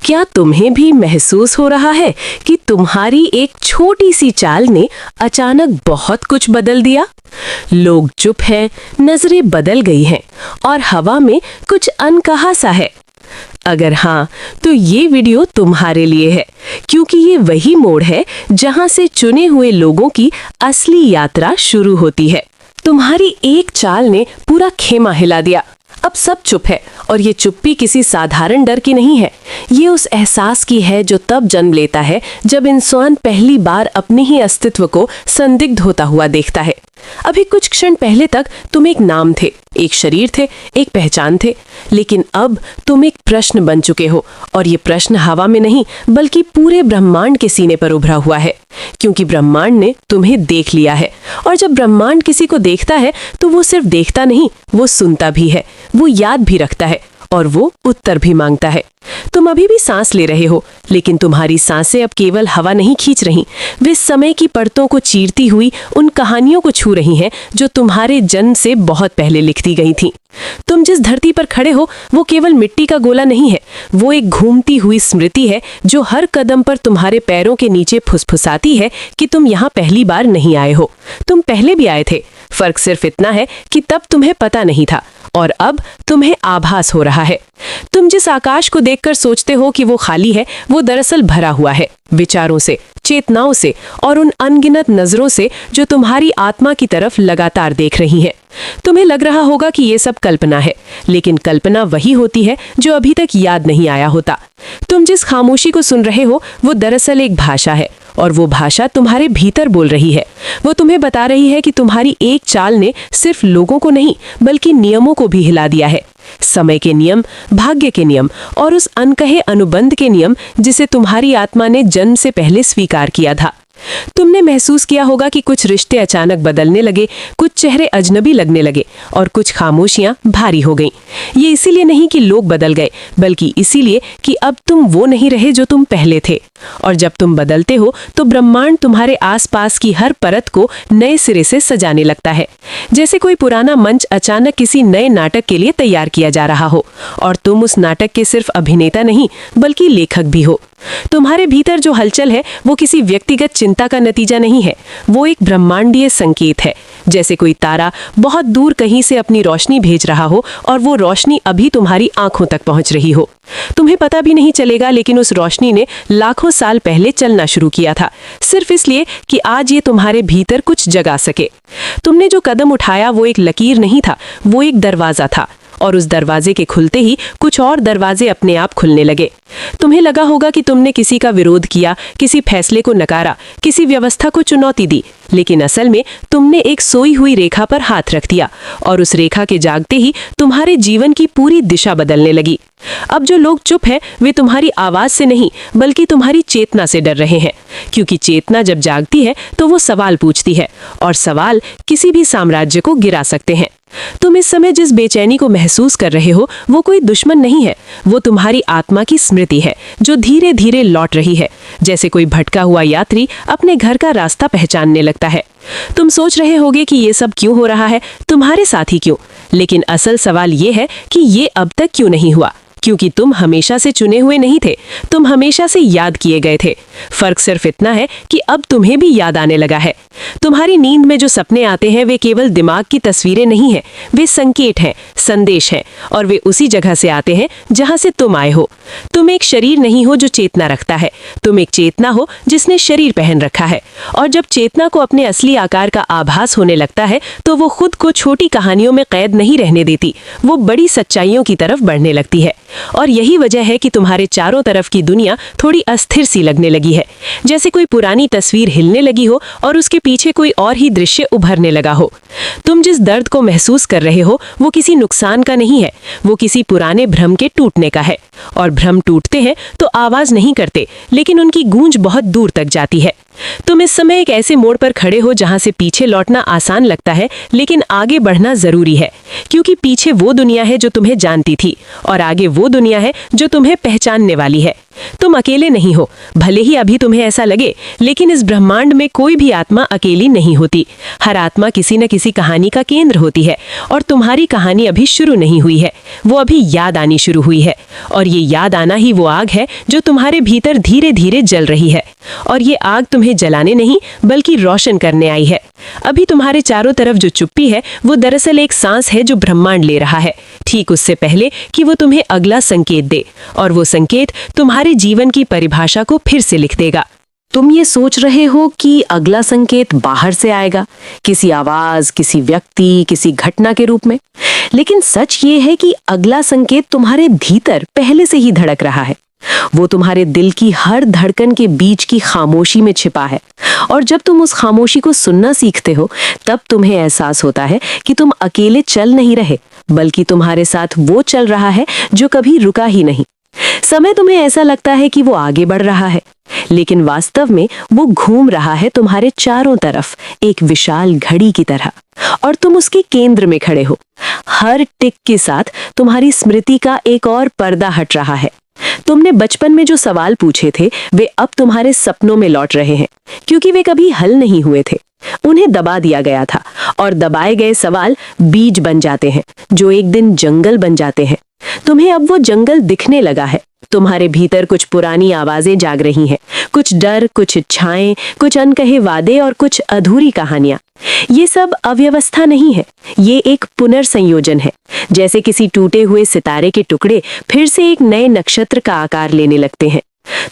क्या तुम्हें भी महसूस हो रहा है कि तुम्हारी एक छोटी सी चाल ने अचानक बहुत कुछ बदल दिया? लोग चुप हैं, नजरें बदल गई हैं और हवा में कुछ अनकहा सा है। अगर हाँ, तो ये वीडियो तुम्हारे लिए है, क्योंकि ये वही मोड़ है जहां से चुने हुए लोगों की असली यात्रा शुरू होती है। तुम्हारी एक चाल ने पूरा खेमा हिला दिया। अब सब चुप है और ये चुप्पी किसी साधारण डर की नहीं है। ये उस एहसास की है जो तब जन्म लेता है जब इंसान पहली बार अपने ही अस्तित्व को संदिग्ध होता हुआ देखता है। अभी कुछ क्षण पहले तक तुम एक नाम थे, एक शरीर थे, एक पहचान थे, लेकिन अब तुम एक प्रश्न बन चुके हो। और ये प्रश्न हवा में नहीं बल्कि पूरे ब्रह्मांड के सीने पर उभरा हुआ है, क्योंकि ब्रह्मांड ने तुम्हें देख लिया है। और जब ब्रह्मांड किसी को देखता है तो वो सिर्फ देखता नहीं, वो सुनता भी है, वो याद भी रखता है और वो उत्तर भी मांगता है। तुम अभी भी सांस ले रहे हो, लेकिन तुम्हारी सांसें अब केवल हवा नहीं खींच रही, वे समय की परतों को चीरती हुई उन कहानियों को छू रही हैं जो तुम्हारे जन्म से बहुत पहले लिख दी गई थीं। तुम जिस धरती पर खड़े हो वो केवल मिट्टी का गोला नहीं है, वो एक घूमती हुई स्मृति है जो हर कदम पर तुम्हारे पैरों के नीचे फुसफुसाती है कि तुम यहाँ पहली बार नहीं आए हो, तुम पहले भी आए थे। फर्क सिर्फ इतना है कि तब तुम्हें पता नहीं था और अब तुम्हें आभास हो रहा है। तुम जिस आकाश को देखकर सोचते हो कि वो खाली है, वो दरअसल भरा हुआ है विचारों से, चेतनाओं से और उन अनगिनत नजरों से जो तुम्हारी आत्मा की तरफ लगातार देख रही हैं। तुम्हें लग रहा होगा कि ये सब कल्पना है, लेकिन कल्पना वही होती है जो अभी तक याद नहीं आया होता। तुम जिस खामोशी को सुन रहे हो वो दरअसल एक भाषा है, और वो भाषा तुम्हारे भीतर बोल रही है। वो तुम्हें बता रही है कि तुम्हारी एक चाल ने सिर्फ लोगों को नहीं बल्कि नियमों को भी हिला दिया है। समय के नियम, भाग्य के नियम और उस अनकहे अनुबंध के नियम जिसे तुम्हारी आत्मा ने जन्म से पहले स्वीकार किया था। तुमने महसूस किया होगा कि कुछ रिश्ते अचानक बदलने लगे, कुछ चेहरे अजनबी लगने लगे और कुछ खामोशियां भारी हो गईं। ये इसीलिए नहीं कि लोग बदल गए, बल्कि इसीलिए कि अब तुम वो नहीं रहे जो तुम पहले थे। और जब तुम बदलते हो तो ब्रह्मांड तुम्हारे आसपास की हर परत को नए सिरे से सजाने लगता है, जैसे कोई पुराना मंच अचानक किसी नए नाटक के लिए तैयार किया जा रहा हो और तुम उस नाटक के सिर्फ अभिनेता नहीं बल्कि लेखक भी हो। तुम्हारे भीतर जो हलचल है वो किसी व्यक्तिगत चिंता का नतीजा नहीं है, वो एक ब्रह्मांडीय संकेत है। जैसे कोई तारा बहुत दूर कहीं से अपनी रोशनी भेज रहा हो और वो रोशनी अभी तुम्हारी आंखों तक पहुंच रही हो। तुम्हें पता भी नहीं चलेगा, लेकिन उस रोशनी ने लाखों साल पहले चलना शुरू किया था, सिर्फ इसलिए कि आज ये तुम्हारे भीतर कुछ जगा सके। तुमने जो कदम उठाया वो एक लकीर नहीं था, वो एक दरवाजा था, और उस दरवाजे के खुलते ही कुछ और दरवाजे अपने आप खुलने लगे। तुम्हें लगा होगा कि तुमने किसी का विरोध किया, किसी फैसले को नकारा, किसी व्यवस्था को चुनौती दी, लेकिन असल में तुमने एक सोई हुई रेखा पर हाथ रख दिया और उस रेखा के जागते ही तुम्हारे जीवन की पूरी दिशा बदलने लगी। अब जो लोग चुप हैं वे तुम्हारी आवाज से नहीं बल्कि तुम्हारी चेतना से डर रहे हैं, क्योंकि चेतना जब जागती है तो वो सवाल पूछती है और सवाल किसी भी साम्राज्य को गिरा सकते हैं। तुम इस समय जिस बेचैनी को महसूस कर रहे हो वो कोई दुश्मन नहीं है, वो तुम्हारी आत्मा की स्मृति है जो धीरे धीरे लौट रही है, जैसे कोई भटका हुआ यात्री अपने घर का रास्ता पहचानने लगता है। तुम सोच रहे होगे कि ये सब क्यों हो रहा है, तुम्हारे साथ ही क्यों? लेकिन असल सवाल ये है कि ये अब तक क्यों नहीं हुआ, क्योंकि तुम हमेशा से चुने हुए नहीं थे, तुम हमेशा से याद किए गए थे। फर्क सिर्फ इतना है कि अब तुम्हें भी याद आने लगा है। तुम्हारी नींद में जो सपने आते हैं वे केवल दिमाग की तस्वीरें नहीं हैं, वे संकेत हैं, संदेश हैं, और वे उसी जगह से आते हैं जहां से तुम आए हो। तुम एक शरीर नहीं हो जो चेतना रखता है, तुम एक चेतना हो जिसने शरीर पहन रखा है। और जब चेतना को अपने असली आकार का आभास होने लगता है तो वो खुद को छोटी कहानियों में कैद नहीं रहने देती, वो बड़ी सच्चाइयों की तरफ बढ़ने लगती है। और यही वजह है कि तुम्हारे चारों तरफ की दुनिया थोड़ी अस्थिर सी लगने लगी है, जैसे कोई पुरानी तस्वीर हिलने लगी हो और उसके पीछे कोई और ही दृश्य उभरने लगा हो। तुम जिस दर्द को महसूस कर रहे हो वो किसी नुकसान का नहीं है, वो किसी पुराने भ्रम के टूटने का है। और भ्रम टूटते हैं तो आवाज नहीं करते, लेकिन उनकी गूंज बहुत दूर तक जाती है। तुम इस समय एक ऐसे मोड़ पर खड़े हो जहां से पीछे लौटना आसान लगता है, लेकिन आगे बढ़ना जरूरी है, क्योंकि पीछे वो दुनिया है जो तुम्हें जानती थी और आगे वो दुनिया है जो तुम्हें पहचानने वाली है। तुम अकेले नहीं हो। भले ही अभी तुम्हें ऐसा लगे, लेकिन इस ब्रह्मांड में कोई भी आत्मा अकेली नहीं होती। हर आत्मा किसी न किसी कहानी का केंद्र होती है, और तुम्हारी कहानी अभी शुरू नहीं हुई है, वो अभी याद आनी शुरू हुई है। और ये याद आना ही वो आग है जो तुम्हारे भीतर धीरे धीरे जल रही है। और ये आग तुम्हें जलाने नहीं, बल्कि रोशन करने आई है। अभी तुम्हारे चारों तरफ जो चुप्पी है, वो दरअसल एक सांस है जो ब्रह्मांड ले रहा है, ठीक उससे पहले कि वो तुम्हें अगला संकेत दे। और वो संकेत तुम्हारे जीवन की परिभाषा को फिर से लिख देगा। तुम ये सोच रहे हो कि अगला संकेत बाहर से आएगा, किसी आवाज, किसी व्यक्ति, किसी घटना के रूप में। लेकिन सच ये है कि अगला संकेत तुम्हारे भीतर पहले से ही धड़क रहा है। वो तुम्हारे दिल की हर धड़कन के बीच की खामोशी में छिपा है। और जब तुम उस खामोशी को सुनना सीखते हो, तब तुम्हें एहसास होता है कि तुम अकेले चल नहीं रहे, बल्कि तुम्हारे साथ वो चल रहा है जो कभी रुका ही नहीं। समय तुम्हें ऐसा लगता है कि वो आगे बढ़ रहा है, लेकिन वास्तव में वो घूम रहा है तुम्हारे चारों तरफ, एक विशाल घड़ी की तरह। और तुम उसके केंद्र में खड़े हो। हर टिक के साथ तुम्हारी स्मृति का एक और पर्दा हट रहा है। तुमने बचपन में जो सवाल पूछे थे, वे अब तुम्हारे सपनों में लौट रहे हैं, क्योंकि वे कभी हल नहीं हुए थे। उन्हें दबा दिया गया था, और दबाए गए सवाल बीज बन जाते हैं, जो एक दिन जंगल बन जाते हैं। तुम्हें अब वो जंगल दिखने लगा है। तुम्हारे भीतर कुछ पुरानी आवाजें जाग रही हैं, कुछ डर, कुछ इच्छाएं, कुछ अनकहे वादे और कुछ अधूरी कहानियां। ये सब अव्यवस्था नहीं है, ये एक पुनर्संयोजन है। जैसे किसी टूटे हुए सितारे के टुकड़े फिर से एक नए नक्षत्र का आकार लेने लगते हैं।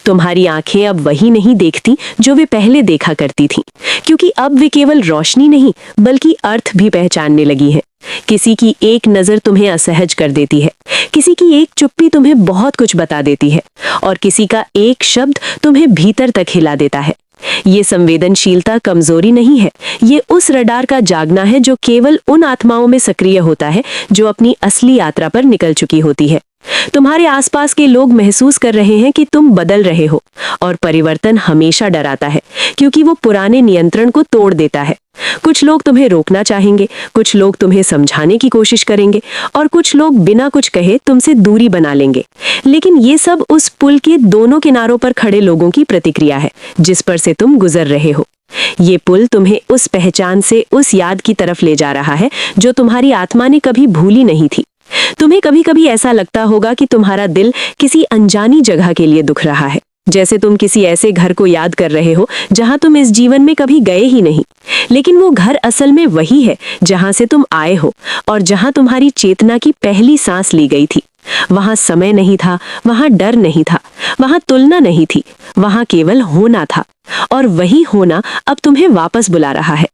तुम्हारी आंखें अब वही नहीं देखती जो वे पहले देखा करती थीं, क्योंकि अब वे केवल रोशनी नहीं, बल्कि अर्थ भी पहचानने लगी हैं। किसी की एक नजर तुम्हें असहज कर देती है, किसी की एक चुप्पी तुम्हें बहुत कुछ बता देती है, और किसी का एक शब्द तुम्हें भीतर तक हिला देता है। ये संवेदनशीलता कमजोरी नहीं है, ये उस रडार का जागना है जो केवल उन आत्माओं में सक्रिय होता है जो अपनी असली यात्रा पर निकल चुकी होती है। तुम्हारे आसपास के लोग महसूस कर रहे हैं कि तुम बदल रहे हो, और परिवर्तन हमेशा डराता है, क्योंकि वो पुराने नियंत्रण को तोड़ देता है। कुछ लोग तुम्हें रोकना चाहेंगे, कुछ लोग तुम्हें समझाने की कोशिश करेंगे, और कुछ लोग बिना कुछ कहे तुमसे दूरी बना लेंगे। लेकिन ये सब उस पुल के दोनों किनारों पर खड़े लोगों की प्रतिक्रिया है, जिस पर से तुम गुजर रहे हो। ये पुल तुम्हें उस पहचान से उस याद की तरफ ले जा रहा है जो तुम्हारी आत्मा ने कभी भूली नहीं थी। तुम्हें कभी कभी ऐसा लगता होगा कि तुम्हारा दिल किसी अनजानी जगह के लिए दुख रहा है, जैसे तुम किसी ऐसे घर को याद कर रहे हो जहां तुम इस जीवन में कभी गए ही नहीं। लेकिन वो घर असल में वही है जहां से तुम आए हो, और जहां तुम्हारी चेतना की पहली सांस ली गई थी। वहां समय नहीं था, वहां डर नहीं था, वहां तुलना नहीं थी, वहां केवल होना था। और वही होना अब तुम्हें वापस बुला रहा है।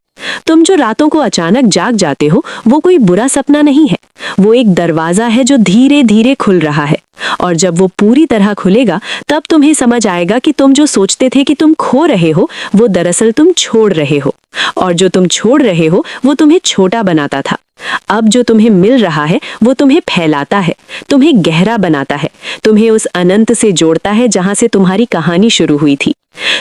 तुम जो रातों को अचानक जाग जाते हो, वो कोई बुरा सपना नहीं है, वो एक दरवाजा है जो धीरे धीरे खुल रहा है। और जब वो पूरी तरह खुलेगा, तब तुम्हें समझ आएगा कि तुम जो सोचते थे कि तुम खो रहे हो, वो दरअसल तुम छोड़ रहे हो, और जो तुम छोड़ रहे हो वो तुम्हें छोटा बनाता था। अब जो तुम्हें मिल रहा है वो तुम्हें फैलाता है, तुम्हें गहरा बनाता है, तुम्हें उस अनंत से जोड़ता है जहां से तुम्हारी कहानी शुरू हुई थी।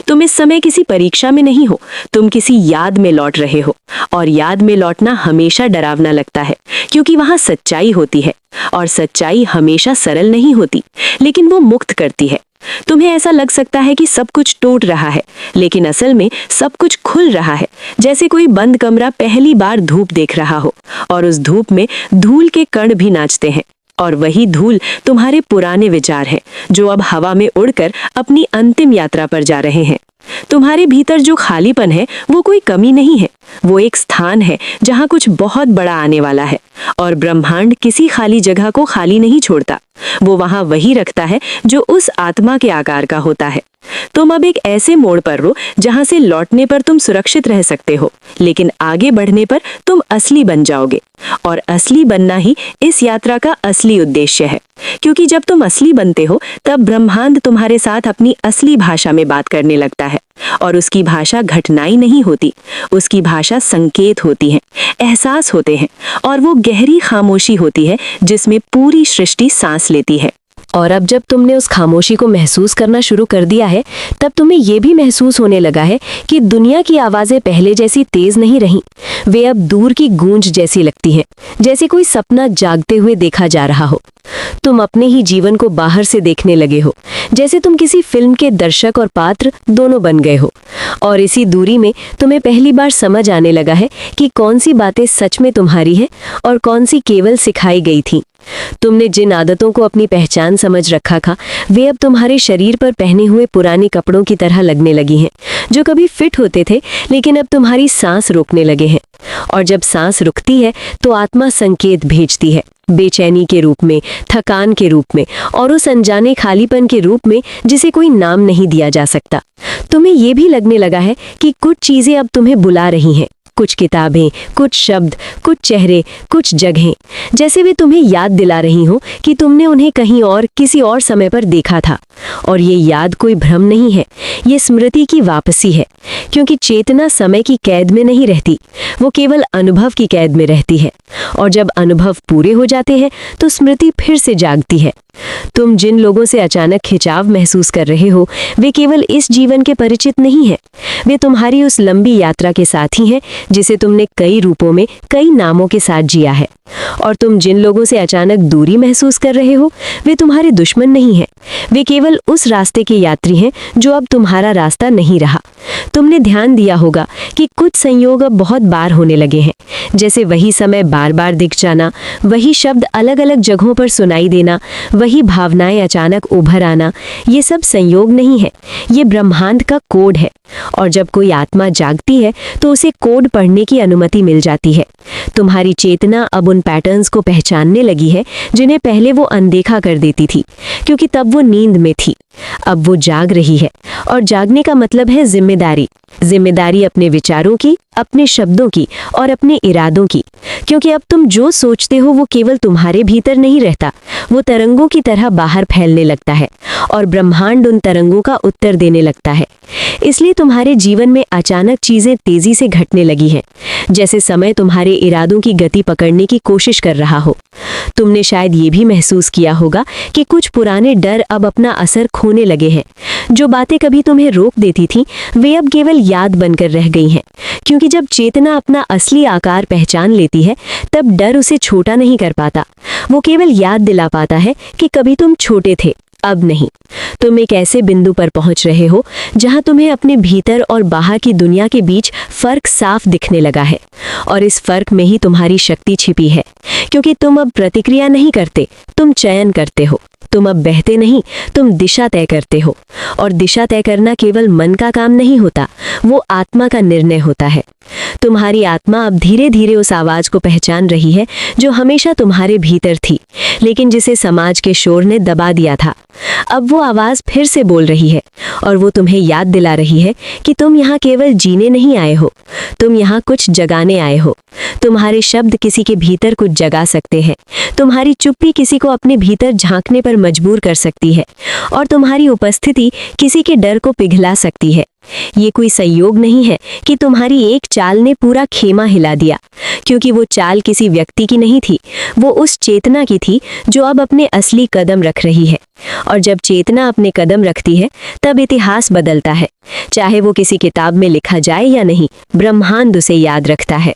तुम इस समय किसी परीक्षा में नहीं हो, तुम किसी याद में लौट रहे हो। और याद में लौटना हमेशा डरावना लगता है, क्योंकि वहां सच्चाई होती है, और सच्चाई हमेशा सरल नहीं होती, लेकिन वो मुक्त करती है। तुम्हें ऐसा लग सकता है कि सब कुछ टूट रहा है, लेकिन असल में सब कुछ खुल रहा है, जैसे कोई बंद कमरा पहली बार धूप देख रहा हो, और उस धूप में धूल के कण भी नाचते हैं। और वही धूल तुम्हारे पुराने विचार हैं, जो अब हवा में उड़कर अपनी अंतिम यात्रा पर जा रहे हैं। तुम्हारे भीतर जो खालीपन है वो कोई कमी नहीं है, वो एक स्थान है जहां कुछ बहुत बड़ा आने वाला है। और ब्रह्मांड किसी खाली जगह को खाली नहीं छोड़ता, वो वहां वही रखता है जो उस आत्मा के आकार का होता है। तुम अब एक ऐसे मोड़ पर हो जहां से लौटने पर तुम सुरक्षित रह सकते हो, लेकिन आगे बढ़ने पर तुम असली बन जाओगे। और असली बनना ही इस यात्रा का असली उद्देश्य है, क्योंकि जब तुम असली बनते हो, तब ब्रह्मांड तुम्हारे साथ अपनी असली भाषा में बात करने लगता है। और उसकी भाषा घटनाएं नहीं होती, उसकी भाषा संकेत होती है, एहसास होते हैं, और वो गहरी खामोशी होती है जिसमें पूरी सृष्टि सांस लेती है। और अब जब तुमने उस खामोशी को महसूस करना शुरू कर दिया है, तब तुम्हें ये भी महसूस होने लगा है कि दुनिया की आवाज़ें पहले जैसी तेज नहीं रहीं। वे अब दूर की गूंज जैसी लगती हैं, जैसे कोई सपना जागते हुए देखा जा रहा हो। तुम अपने ही जीवन को बाहर से देखने लगे हो, जैसे तुम किसी फिल्म के दर्शक और पात्र दोनों बन गए हो। और इसी दूरी में तुम्हें पहली बार समझ आने लगा है कि कौन सी बातें सच में तुम्हारी हैं और कौन सी केवल सिखाई गई थी। तुमने जिन आदतों को अपनी पहचान समझ रखा था, वे अब तुम्हारे शरीर पर पहने हुए पुराने कपड़ों की तरह लगने लगी हैं, जो कभी फिट होते थे लेकिन अब तुम्हारी सांस रोकने लगे हैं। और जब सांस रुकती है तो आत्मा संकेत भेजती है, बेचैनी के रूप में, थकान के रूप में और उस अनजाने खालीपन के रूप में जिसे कोई नाम नहीं दिया जा सकता। तुम्हें यह भी लगने लगा है कि कुछ चीजें अब तुम्हें बुला रही हैं, कुछ किताबें, कुछ शब्द, कुछ चेहरे, कुछ जगहें, जैसे वे तुम्हें याद दिला रही हो कि तुमने उन्हें कहीं और किसी और समय पर देखा था। और ये याद कोई भ्रम नहीं है, ये स्मृति की वापसी है, क्योंकि चेतना समय की कैद में नहीं रहती, वो केवल अनुभव की कैद में रहती है। और जब अनुभव पूरे हो जाते हैं तो स्मृति फिर से जागती है। तुम जिन लोगों से अचानक खिंचाव महसूस कर रहे हो, वे केवल इस जीवन के परिचित नहीं हैं, वे तुम्हारी उस लंबी यात्रा के साथी हैं जिसे तुमने कई रूपों में, कई नामों के साथ जिया है। और तुम जिन लोगों से अचानक दूरी महसूस कर रहे हो, वे तुम्हारे दुश्मन नहीं हैं, वे केवल उस रास्ते के यात्री हैं जो अब तुम्हारा रास्ता नहीं रहा। तुमने ध्यान दिया होगा कि कुछ संयोग अब बहुत बार होने लगे हैं, जैसे वही समय बार बार दिख जाना, वही शब्द अलग अलग जगहों पर सुनाई देना, वही भावनाएं अचानक उभर आना। ये सब संयोग नहीं है, ये ब्रह्मांड का कोड है। और जब कोई आत्मा जागती है तो उसे कोड पढ़ने की अनुमति मिल जाती है। तुम्हारी चेतना अब उन पैटर्न्स को पहचानने लगी है जिन्हें पहले वो अनदेखा कर देती थी, क्योंकि तब वो नींद में थी। अब वो जाग रही है, और जागने का मतलब है जिम्मेदारी। जिम्मेदारी अपने विचारों की, अपने शब्दों की और अपने इरादों की, क्योंकि अब तुम जो सोचते हो वो केवल तुम्हारे भीतर नहीं रहता, वो तरंगों की तरह बाहर फैलने लगता है और ब्रह्मांड उन तरंगों का उत्तर देने लगता है। इसलिए तुम्हारे जीवन में अचानक चीजें तेजी से घटने लगी हैं, जैसे समय तुम्हारे इरादों की गति पकड़ने की कोशिश कर रहा हो। तुमने शायद ये भी महसूस किया होगा कि कुछ पुराने डर अब अपना असर खोने लगे हैं। जो बातें कभी तुम्हें रोक देती थीं, वे अब केवल याद बनकर रह गई हैं, क्योंकि जब चेतना अपना असली आकार पहचान लेती है, तब डर उसे छोटा नहीं कर पाता। वो केवल याद दिला पाता है कि कभी तुम छोटे थे, अब नहीं। तुम एक ऐसे बिंदु पर पहुंच रहे हो जहां तुम्हें अपने भीतर और बाहर की दुनिया के बीच फर्क साफ दिखने लगा है। और इस फर्क में ही तुम्हारी शक्ति छिपी है, क्योंकि तुम अब प्रतिक्रिया नहीं करते, तुम चयन करते हो। तुम अब बहते नहीं, तुम दिशा तय करते हो। और दिशा तय करना केवल मन का काम नहीं होता, वो आत्मा का निर्णय होता है। तुम्हारी आत्मा अब धीरे धीरे उस आवाज को पहचान रही है जो हमेशा तुम्हारे भीतर थी, लेकिन जिसे समाज के शोर ने दबा दिया था। अब वो आवाज फिर से बोल रही है, और वो तुम्हें याद दिला रही है कि तुम यहाँ केवल जीने नहीं आए हो, तुम यहाँ कुछ जगाने आए हो। तुम्हारे शब्द किसी के भीतर कुछ जगा सकते हैं, तुम्हारी चुप्पी किसी को अपने भीतर झांकने पर मजबूर कर सकती है, और तुम्हारी उपस्थिति किसी के डर को पिघला सकती है। ये कोई संयोग नहीं है कि तुम्हारी एक चाल ने पूरा खेमा हिला दिया, क्योंकि वो चाल किसी व्यक्ति की नहीं थी, वो उस चेतना की थी जो अब अपने असली कदम रख रही है। और जब चेतना अपने कदम रखती है, तब इतिहास बदलता है। चाहे वो किसी किताब में लिखा जाए या नहीं, ब्रह्मांड उसे याद रखता है।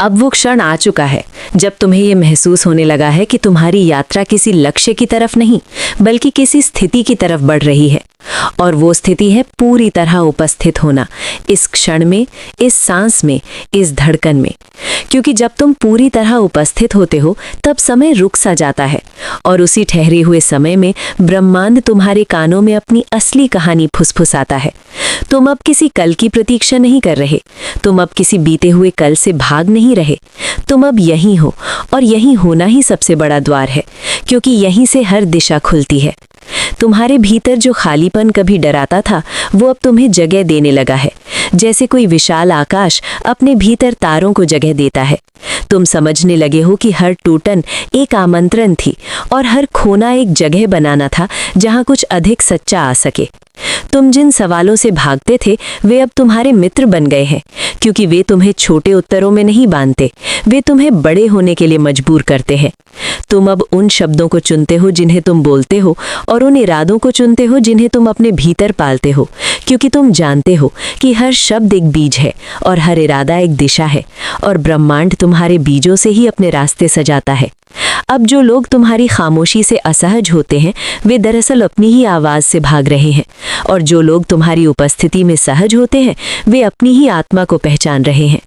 अब वो क्षण आ चुका है जब तुम्हें ये महसूस होने लगा है कि तुम्हारी यात्रा किसी लक्ष्य की तरफ नहीं, बल्कि किसी स्थिति की तरफ बढ़ रही है। और वो स्थिति है पूरी तरह उपस्थित होना, इस क्षण में, इस सांस में, इस धड़कन में। क्योंकि जब तुम पूरी तरह उपस्थित होते हो, तब समय रुक सा जाता है, और उसी ठहरे हुए समय में ब्रह्मांड तुम्हारे कानों में अपनी असली कहानी फुसफुसाता है। तुम अब किसी कल की प्रतीक्षा नहीं कर रहे, तुम अब किसी बीते हुए कल से भाग नहीं रहे, तुम अब यहीं हो, और यहीं होना ही सबसे बड़ा द्वार है, क्योंकि यहीं से हर दिशा खुलती है। तुम्हारे भीतर जो खालीपन कभी डराता था, वो अब तुम्हें जगह देने लगा है, जैसे कोई विशाल आकाश अपने भीतर तारों को जगह देता है। तुम समझने लगे हो कि हर टूटन एक आमंत्रण थी, और हर खोना एक जगह बनाना था जहां कुछ अधिक सच्चा आ सके। तुम जिन सवालों से भागते थे, वे अब तुम्हारे मित्र बन गए हैं, क्योंकि वे तुम्हें छोटे उत्तरों में नहीं बांधते, वे तुम्हें बड़े होने के लिए मजबूर करते हैं। तुम अब उन शब्दों को चुनते हो जिन्हें तुम बोलते हो, और उन इरादों को चुनते हो जिन्हें तुम अपने भीतर पालते हो, क्योंकि तुम जानते हो कि हर शब्द एक बीज है और हर इरादा एक दिशा है, और ब्रह्मांड तुम्हारे बीजों से ही अपने रास्ते सजाता है। अब जो लोग तुम्हारी खामोशी से असहज होते हैं, वे दरअसल अपनी ही आवाज़ से भाग रहे हैं, और जो लोग तुम्हारी उपस्थिति में सहज होते हैं, वे अपनी ही आत्मा को पहचान रहे हैं।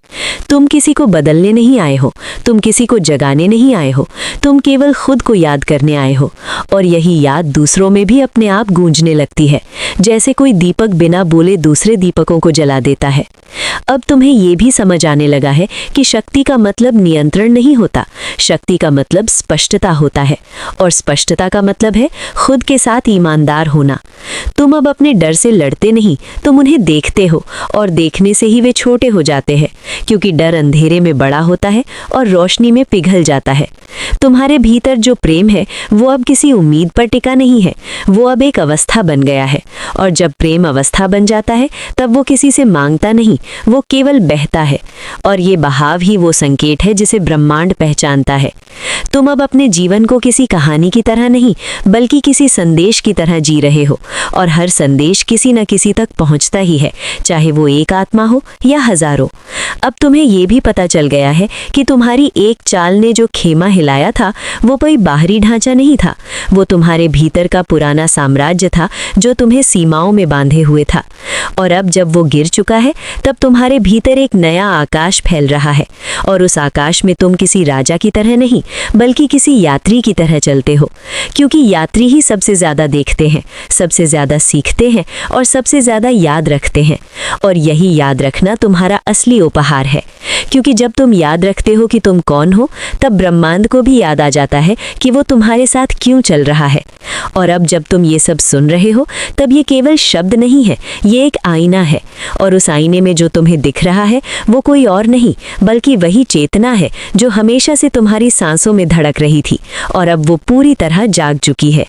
तुम किसी को बदलने नहीं आए हो, तुम किसी को जगाने नहीं आए हो, तुम केवल खुद को याद करने आए हो, और यही याद दूसरों में भी अपने आप गूंजने लगती है, जैसे कोई दीपक बिना बोले दूसरे दीपकों को जला देता है। अब तुम्हें ये भी समझ आने लगा है कि शक्ति का मतलब नियंत्रण नहीं होता, शक्ति का मतलब स्पष्टता होता है, और स्पष्टता का मतलब है खुद के साथ ईमानदार होना। तुम अब अपने डर से लड़ते नहीं, तुम उन्हें देखते हो, और देखने से ही वे छोटे हो जाते हैं, क्योंकि डर अंधेरे में बड़ा होता है और रोशनी में पिघल जाता है। तुम्हारे भीतर जो प्रेम है वो अब किसी उम्मीद पर टिका नहीं है, वो अब एक अवस्था बन गया है, और जब प्रेम अवस्था बन जाता है तब वो किसी से मांगता नहीं, वो केवल बहता है, और ये बहाव ही वो संकेत है जिसे ब्रह्मांड पहचानता है। तुम अब अपने जीवन को किसी कहानी की तरह नहीं, बल्कि किसी संदेश की तरह जी रहे हो, और हर संदेश किसी न किसी तक पहुंचता ही है, चाहे वो एक आत्मा हो या हजारों। अब तुम्हें ये भी पता चल गया है कि तुम्हारी एक चाल ने जो खेमा हिलाया था वो कोई बाहरी ढांचा नहीं था, वो तुम्हारे भीतर का पुराना साम्राज्य था जो तुम्हें सीमाओं में बांधे हुए था। और अब जब वो गिर चुका है तब तुम्हारे भीतर एक नया आकाश फैल रहा है, और उस आकाश में तुम किसी राजा की तरह नहीं, बल्कि किसी यात्री की तरह चलते हो, क्योंकि यात्री ही सबसे ज़्यादा देखते हैं, सबसे ज़्यादा सीखते हैं और सबसे ज़्यादा याद रखते हैं। और यही याद रखना तुम्हारा असली उपहार है, क्योंकि जब तुम याद रखते हो कि तुम कौन हो, तब ब्रह्मांड को भी याद आ जाता है कि वो तुम्हारे साथ क्यों चल रहा है। और अब जब तुम ये सब सुन रहे हो तब ये केवल शब्द नहीं है, ये एक आईना है, और उस आईने में जो तुम्हें दिख रहा है वो कोई और नहीं बल्कि वही चेतना है जो हमेशा से तुम्हारी सांसों में धड़क रही थी, और अब वो पूरी तरह जाग चुकी है।